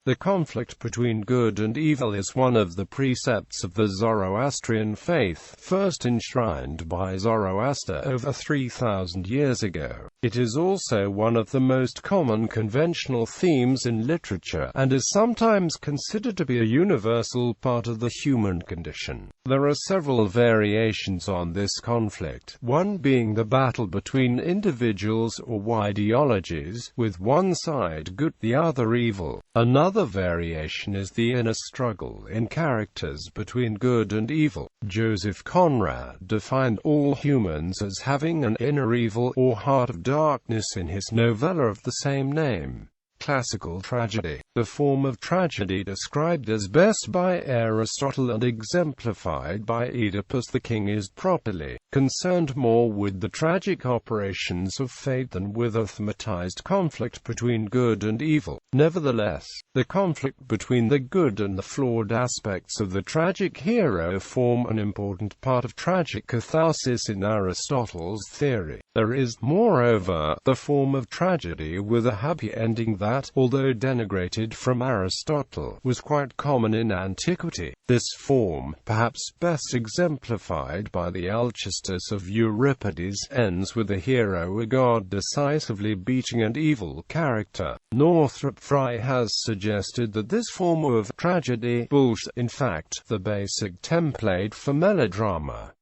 The conflict between good and evil is one of the precepts of the Zoroastrian faith, first enshrined by Zoroaster over 3,000 years ago. It is also one of the most common conventional themes in literature, and is sometimes considered to be a universal part of the human condition. There are several variations on this conflict, one being the battle between individuals or ideologies, with one side good, the other evil. Another variation is the inner struggle in characters between good and evil. Joseph Conrad defined all humans as having an inner evil or heart of darkness in his novella of the same name. Classical tragedy, the form of tragedy described as best by Aristotle and exemplified by Oedipus the king, is properly concerned more with the tragic operations of fate than with a thematized conflict between good and evil. Nevertheless, the conflict between the good and the flawed aspects of the tragic hero form an important part of tragic catharsis in Aristotle's theory. There is, moreover, the form of tragedy with a happy ending that, although denigrated from Aristotle, was quite common in antiquity. This form, perhaps best exemplified by the Alcestis of Euripides, ends with the hero, a god, decisively beating an evil character. Northrop Frye has suggested that this form of tragedy is, in fact, the basic template for melodrama.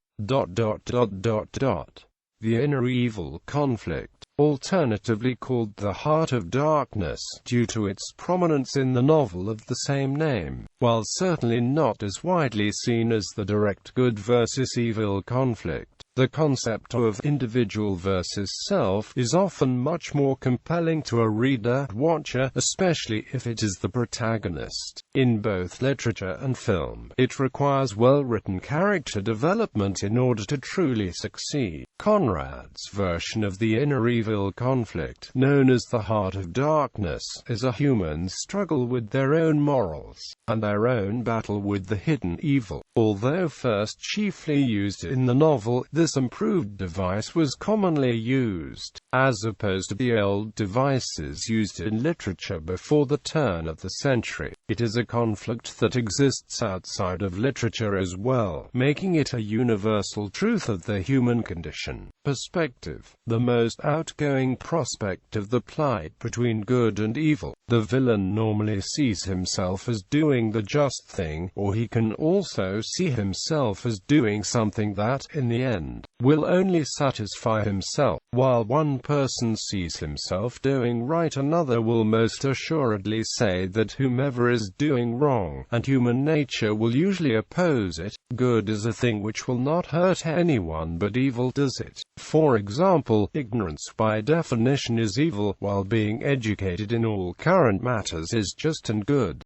The inner evil conflict, alternatively called the heart of darkness, due to its prominence in the novel of the same name, while certainly not as widely seen as the direct good versus evil conflict. The concept of individual versus self is often much more compelling to a reader, watcher, especially if it is the protagonist. In both literature and film, it requires well-written character development in order to truly succeed. Conrad's version of the inner evil conflict, known as the heart of darkness, is a human struggle with their own morals, and their own battle with the hidden evil. Although first chiefly used in the novel, this improved device was commonly used, as opposed to the old devices used in literature before the turn of the century. It is a conflict that exists outside of literature as well, making it a universal truth of the human condition. Perspective. The most outgoing prospect of the plight between good and evil. The villain normally sees himself as doing the just thing, or he can also see himself as doing something that, in the end, will only satisfy himself. While one person sees himself doing right, another will most assuredly say that whomever is doing wrong, and human nature will usually oppose it. Good is a thing which will not hurt anyone, but evil does it. For example, ignorance by definition is evil, while being educated in all current matters is just and good.